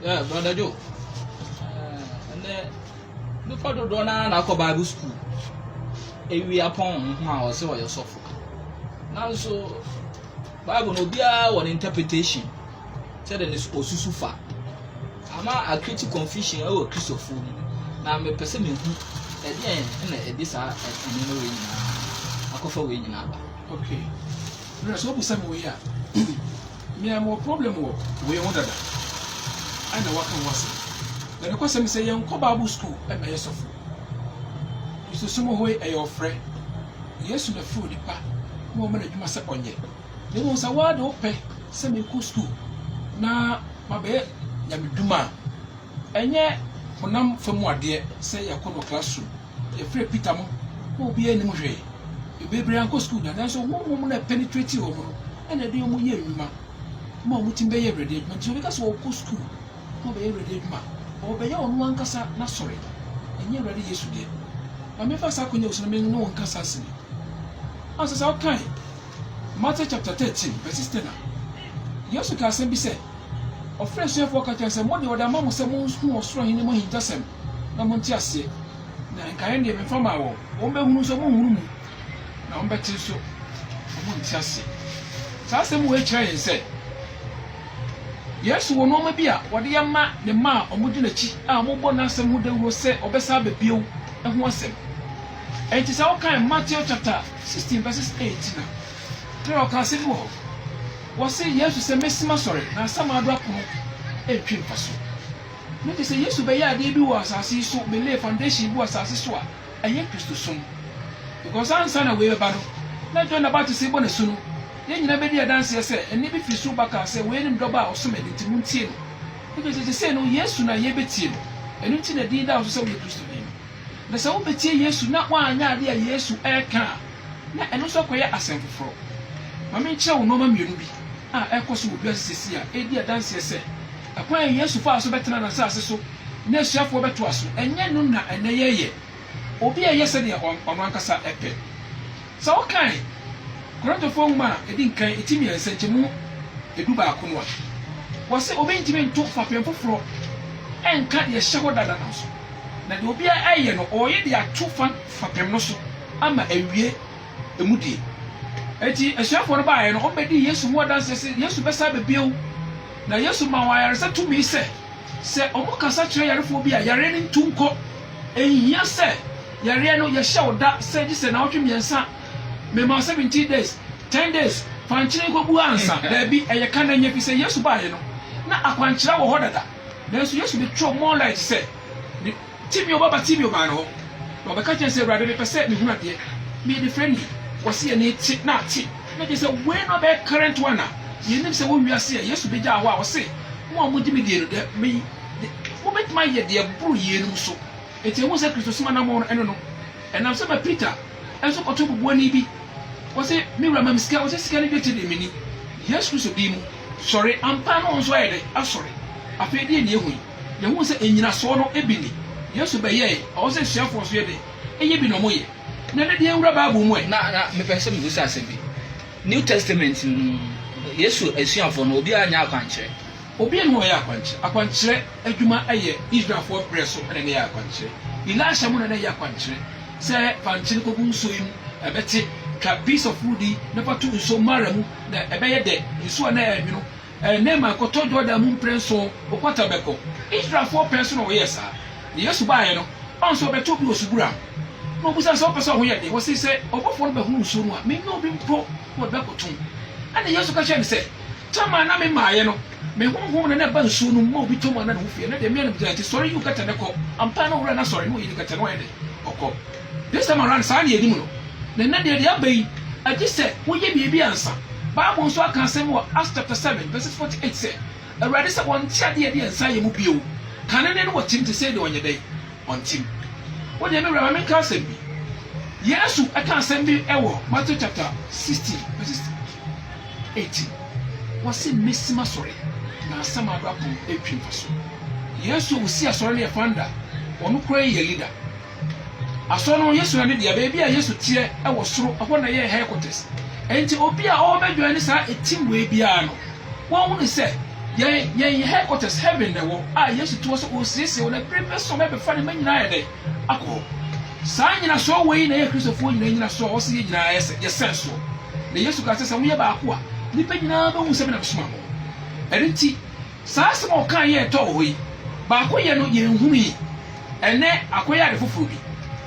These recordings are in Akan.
Brother Joe. And then before the donor na ko Bible school. We upon how so yourself. Now so Bible no bia one interpretation. Said that is osusufa. Ama a create confusion o Christopher. Na me person me hu e dey na e dey sa e no we nyina. Akofa we nyina ba. Okay. No so bu sam we ya. Me am problem wo we won dada. Ana waka wase. Na ne kwasem say yen ko Bible school e me yesofo. Iso sumo hoy e your friend. Yesu na fu nipa. Mo me na dwuma se onye. Ne mo sa wa de ope se me ku school. Na mabe ya meduma. Enye honam famu ade se yakono classroom. E free Peter mo. Mo bi anim hwe. Bebre anko school na so wo na penetrate wo mo. Ena de mo ye nwuma. Mo mutimbe ye ready. Nti we ka so wo school. Mo be ye ready duma. O be ya onu ankasa na sorry. Enye ready Yesu de. Ma me fa sa konya usoro me no ankasa asini. Asa sa okay. Matthew chapter 13 verse 10. Yesu ka asem bi se o fresh for ka chan se mo de oda mamu se mo hu osoro hini mo hintasem na mo nti ase. Na nkae de me fa ma wo. Wo be hunu so mo hunu mu. Na on beti so mo nti ase. Sa asem we kire yen se Yesu wo no ma bia wo de yama ne ma omudi na chi a mo bo na asem hu dawuro se obesa ba biu ehu asem. Enti sa o kan Matthew chapter 16 verses 8 na. Tell ka se wo. Wo se Yesu se mesima sori na sama do akono etwe faso. Me de se Yesu be ya de bi wo asase so be lay foundation bi wo asase so a eye Kristo som. Because answer na we be ba no. Na John about to say bo na so no. Ye nyina be dia dance se eni bi firi so baka se we nim doba osom edi ntimu ntie no. Because they say no Yesu na ye betie no. Enu nti na din da so se we Kristo ni. Na se wo betie Yesu na wa anya ade a Yesu e ka. Na enu so koye asemfoforo. Mama nche wo no ma mienu bi. Ekoso obi asisi a edi dance se. Akwan Yesu fa so betena na sase so. Na suafo beto aso. Enye no na eneye. Obi a yese de ono ankasa epe. So okay. Koronto foma edi nkan etimi ensenchemu edu ba akono a. Wo se obi ntimi nto fapem foforo enka de hyeho dada na so. Na de obi a aye no oye de atu fapem no so ama awie emudie. Eti esuafo no ba aye no obedi Yesu mo dance se Yesu besa bebiu. Na Yesu ma wa yare se tumi se omo kasa kire yare fo bi a yare ni ntunko ehia se yare no ye hyew da se ji se na otwe miensa me ma 17 days 10 days fanchire ko bu ansa da bi eye kan anya fi se Yesu ba aye no na akwanchira wo hodada na Yesu be tro more light se timi oba no oba ka chen se brade be pese me huna de me the friendly was here na ti na dey say we no be current one na ye nim say wo wiase Yesu be ja wa say mo amudi me de no de me mo bet my ye de buru ye no so eti wo say Kristo sima na mo eno no enam say ba Peter enso koto bubu ani bi wo say me wura mam sika wo say sika ni de de meni Yesu Kristo bi mu sorry ampa no nso aye de asori afedi ni ehu ye hu say enyina so no ebini Yesu be ye o say suafo so ye de eye bi no mo ye na de ewura Bible mu e na me pese me gusa asebi New Testament Yesu asuafo no obi anya akwankyere obi enu ya akwankyere adwuma aye Israel for press na ne ya akwankyere Elisha mu na ne ya akwankyere se fankyere ko gunso yi ebeti ka piece of food na patu nso mara mu na ebeye de nso na ya nwino na ma koto Jordan mu prenso okwata beko Israel for press no we yesa Yesu ba ye no onso beto bi osubura no busa so person ho ye de wo se obofo no be hu nso no a me no bi mpo wo be koton ana Yesu ka che ne se tama na me maaye no me honhom na ba nso no mo bi to ma na ho fie na de me na bi ti sorry you kata ne ko ampa no wura na sorry no yi kata no ye de okko this time around sa na edim no na de abai agi se wo ye biebi ansa Bible nso aka asem wo Acts chapter 7 verses 48 say awurade se won tia de ansa ye mu bio kanene no wotim te say de onye dai on tim what do you mean me ka asem bi Yesu aka asem bi ewo Matthew chapter 16 verses 18 wasi mesima sore na asama ado apon etwin faso Yesu usi asore ne fanda onu kura ye leader aso no Yesu na de baabi a Yesu tie ewo soro aho na ye headquarters enti obi a o bedwa ni sa etim we bia no won hu ni se yɛn headquarters heaven na wɔ a yesu to so osiesie wɔ na bere so mɛbɛ fa ne ma nyinaa yɛ dɛ akɔ saa nyina so wɔ yi na yɛ kristofoɔ nyina so ɔsɛ yɛ nyinaa yɛ sɛ so na yesu ka sɛ mo yɛ baako a nipa nyinaa bɛhu sɛ na besoma mo ɛno nti saa asɛm a ɔka yɛ ɛtɔ wɔ yi baako yɛ no yɛn hunu yi ɛnɛ akɔyɛ ade foforɔ bi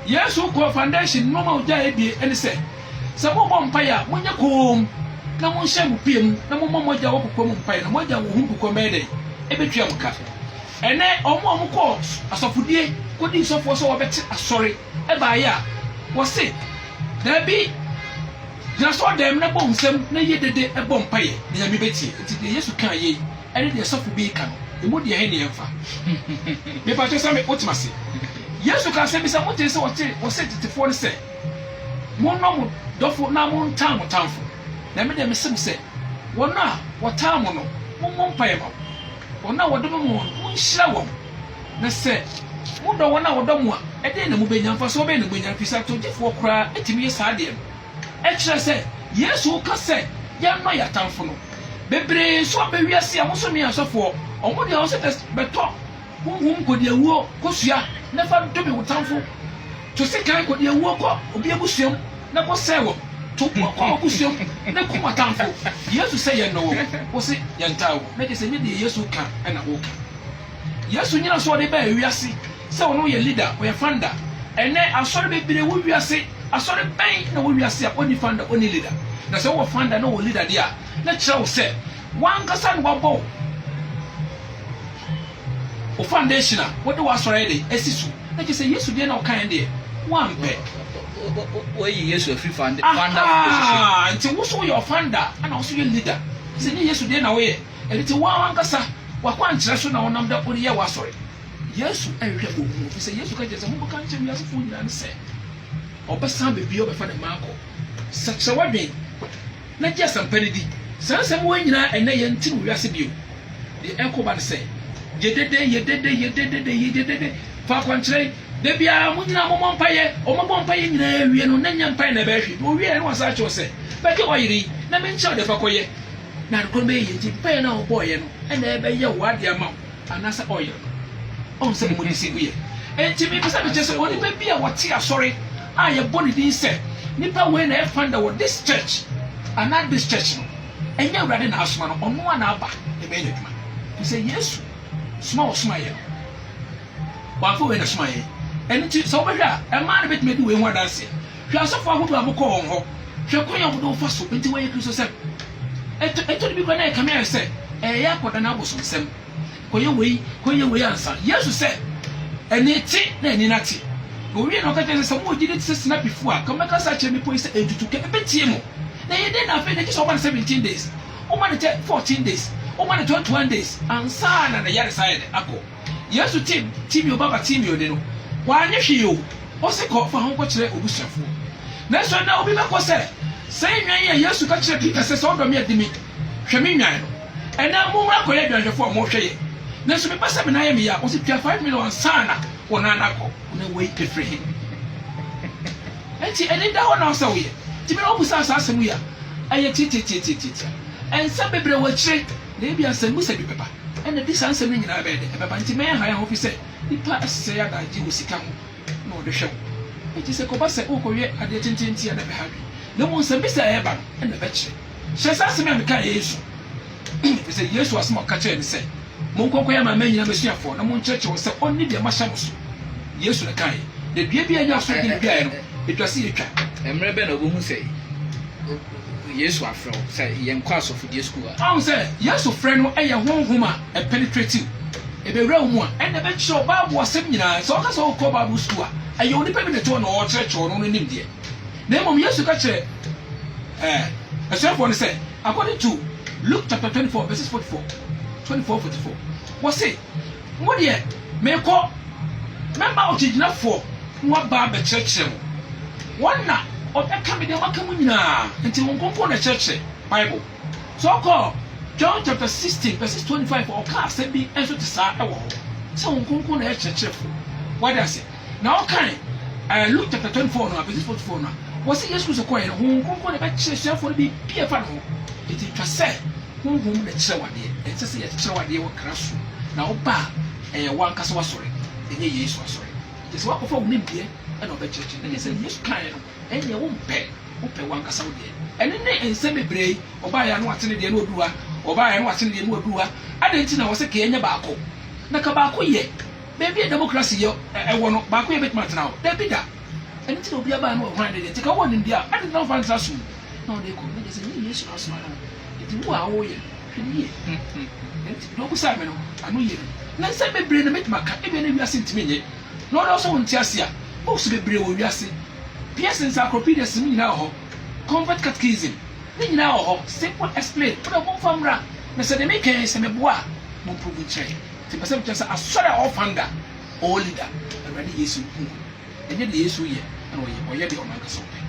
yesu kɔ foundation noma ɔgya ebie ɛne sɛ mo bɔ mpa ya mo nyɛ koom na mo nhyɛ mo pie mu na mo mo gya wɔ kokɔ mo mpa ya na mo gya wo hu kokɔ mɛ dɛ ebetua mo ka ɛnɛ ɔmo kɔ asɔfodie kɔdi sɔfoɔ sɛ wɔbɛte asɔre ɛbaayɛ a wɔse dabi gyina so ɔdɛm na bɔ nsɛm na yɛ dede ɛbɔ mpa yɛ na nyame bɛtie nti deɛ yesu kaa yɛ ɛne deɛ sɔfo bi ka no emu deɛ hɛ ne yɛmfa mepatwɛ sɛ me wotem ase yesu ka sɛ bi sɛ mote sɛ wɔse tetefoɔ no sɛ monnɔ mo dɔfo na montaa mo tamfo na me deɛ mesem sɛ wɔn a wɔtaa mo no mommɔ mpaeɛ ma wɔn a wɔdɔ mo no monhyira wɔn na sɛ modɔ wɔn a wɔdɔ mo a ɛdɛn na mobɛnya mfa so wɔbɛn na mobɛnya mfi sɛ atogyefoɔ koraa ɛtumi yɛ saa deɛ no ɛkyerɛ sɛ yesu ka sɛ yɛnnɔ yɛ atamfo no bebree nso abɛwiase a mo so ne asɔfoɔ ɔmo deɛ ɔsɛ bɛtɔ honhom kɔdiawuo kɔsua na fa dome wo tamfo to sekan kɔdiawuo kɔ obi abusuam na kɔsɛe wɔ to kɔ abusuam na kɔm atamfo yesu sɛ yɛnnɔ wɔ wo se yɛntaa wɔ na kyɛ sɛ nyɛ deɛ yesu ka ɛna woka yesu nyina so ɔde bɛɛ wiase sɛ ɔno yɛ leader ɔyɛ founder ɛnɛ asɔre bebree wɔ wiase asɔre bɛn na wɔ wiase a ɔni founder ɔni leader na sɛ wɔ founder na wɔ leader deɛ a na kyerɛ wo sɛ wankasa no wabɔ o foundation a wɔde wɔ asɔre de asi so na kyerɛ sɛ yesu deɛ na ɔkan deɛ wampɛ wɔyi yesu afiri founder nti wo so woyɛ ɔfounder ana wo so yɛ leader sɛ ne yesu deɛ na woyɛ ɛno nti wankasa wakwankyerɛ so na wɔnam da wode yɛ wɔ asɔre yesu ɛhwɛ ɔhu fi sɛ yesu ka kyerɛ sɛ mobɛka nkyɛ wiasefoɔ nyinaa ne sɛ ɔbɛsan baabi a ɔbɛfa ne maakɔ sɛkyerɛ wadwen na gye asɛmpa no di saa nsɛm wɔ nyinaa ɛnɛ yɛnti no wiase bio deɛ ɛkɔba no sɛ yɛdede fa akwankyerɛ da biara mo nyinaa mommɔ mpayɛ ɔmɔbɔ mpayɛ nyinaa awie no na nyɛ mpaeɛ na ɛbɛhwe na ɔwie no wasa kyerɛ sɛ bɛgye ɔyere yi na menkyerɛ de fa kɔyɛ na adekɔ no bɛyɛ yɛ nti mpaeɛ no a wɔbɔɔyɛ no ɛna ɛbɛyɛ wo adeɛ ama wo anaasɛ ɔyɛ no ɔn sɛ mo si woyɛ enti me pesa me kyerɛ sɛ onipa bi a wɔte asɔre a yɛbɔ ne din sɛ nipa wei na ɛfanda wɔ this church ana this church no ɛnyɛ awurade na asoma no ɔno a na aba ɛbɛyɛ n'adwuma sɛ yesu soma wɔ soma yɛ no wɔafa wei na soma yɛ ɛno nti sɛ wobɛhwɛ a ɛmaa no bɛtumi adi wei ho adanseɛ hwɛ asɔfoɔ ahodoɔ a mokɔ wɔn hɔ hwɛ kwan a wɔde wofa so nti wɔyɛ kristo sɛm ɛtɔ no bi kora na ɛkame ayɛ sɛ ɛyɛ akɔda no abosomsɛm kɔyɛ wei ansa yesu sɛ ɛne te na ɛni na te owie na ɔka kyerɛ sɛ mo ogye de te sɛ sinapifo a kɔmɛka sa kyerɛ me po yi sɛ ɛntutu ɛbɛtie mo na yɛde na afei na gye sɛ ɔma no 17 days ɔma no 14 days ɔma no 21 days ansa na yare saa yɛ de akɔ yesu timio baba timio de no wanyɛ hwee o ɔse kɔ fa ho kɔkyerɛ obusuafoɔ na ɛsɛ na obi bɛkɔ sɛ sɛ nwan yɛ yesu ka kyerɛ peter sɛ sɛ ɔdɔ me adi me hwɛ me nwan no ɛna mo mmra kɔyɛ adwanhwɛfoɔ a mohwɛ yɛ na nso mepɛ sɛ menayɛ me yɛ a ɔse tua 5 million ansa na wɔna nakɔ na wei ɛfiri he ɛnti ɛne da hɔ na ɔsɛ woyɛ nti mena wobusa saa asɛm yi a ɛyɛ tietietie ɛnsɛm bebree wɔ akyire na ebi asɛm mu sɛ bi bɛba ɛna di saa nsɛm no nyinaa bɛyɛ dɛ ɛbɛba nti mɛyɛ ha yɛ ho fi sɛ nipa ɛsesɛ yɛ adagye wɔ sika ho na ɔde hwɛ wo nti sɛ kɔba sɛ wokɔwie adeɛ tententi a na bɛha dwe na mu nsɛm bi sɛ ɛyɛba no ɛna bɛkyerɛ hyɛ saa asɛm a meka yɛ yesu fi sɛ yesu asɛm a ɔka kyerɛ ne sɛ monkɔkɔyɛ ma nyinaa masuafoɔ na monkyerɛkyerɛ wɔ sɛ ɔnne deɛ mahyɛ mo so yesu na kae na dua bi anya asɔre de ne duaeɛ no ɛdwa sɛ yɛtwa mmerɛ bɛ na ɔbɛhu sɛ yesu afrɛ wo sɛ yɛnkɔ asɔfodie skul a ɔhu sɛ yesu frɛ no ɛyɛ honhom a ɛpenetrative ɛbɛwura wo mu a ɛna bɛkyerɛ bible asɛm nyinaa sɛ ɔka sɛ wokɔ bible skul a ɛyɛ onipa bi ne to na ɔkyerɛkyerɛ no no nim deɛ na mmom yesu ka kyerɛ asuafoɔ no sɛ according to Luke chapter 24 verses 44 24-44 wɔ se mo deɛ mekɔ mɛma ɔkyegyinafoɔ na waba abɛkyerɛkyerɛ mo wɔn na ɔbɛka me deɛ waka mu nyinaa nti wɔn nkɔnkɔn na kyerɛkyerɛ bible so ɔkɔ John chapter 16 verses 25 ɔka asɛm bi nso te saa ɛwɔ hɔ sɛ wɔn nkɔnkɔn na ɛkyerɛkyerɛfo wɔde ase na ɔkan Luke chapter 24 no verses 44 no wɔ se yesu kristo kɔɛ no wɔn nkɔnkɔn na ɛbɛkyerɛ suafoɔ no bi pie fa no ho nti twa sɛ honhom na kyerɛ wade ɛsɛ sɛ yɛkyerɛ wade wɔ kra so na woba ɛyɛ wankasa wasɔre ɛnyɛ yesu asɔre nti sɛ wakɔfa wo nimdeɛ ɛna ɔbɛkyerɛkyerɛ ɛnyɛ sɛ yesu kaeɛ no ɛnyɛ wopɛ wankasa wo deɛ ɛne ne nsɛm bebree ɔbaayɛ no watene deɛ no ɔduwa ɔbaayɛ no watene deɛ no ɔduwa adɛn nti na wɔ sɛ kɛnyɛ baako na ka baako yɛ baabi a democracy yɛ ɛwɔ no baako yɛ bɛtuma tena hɔ dabi da ɛne nti na obi abaa no ɔhwan de deɛ nti ka wɔ nimdeɛ a ade na ɔfa nsa so na ɔde kɔ ne deɛ sɛ ne yesu asoma no nti wo a woyɛ hwɛ ne yɛ nti deɛ ɔbusa me no ano yɛ no na nsɛm bebree na mɛtuma ka ebia na wiase ntumi nyɛ na ɔde ɔsɔ wo nte ase a ɔwusu bebree wɔ wiase PS encyclopedias mu nyinaa wɔ hɔ convert catechism ne nyinaa wɔ hɔ simple explain wode momfa mmra na sɛ de meka sɛ meboa a momprovu nkyerɛ nti pɛ sɛ mekyerɛ sɛ asɔre a ɔfanda ɔwɔ leader awurade yesu hu ɛnyɛ deɛ yesu yɛ ɛna ɔyɛ deɛ ɔno ankasa wopɛ.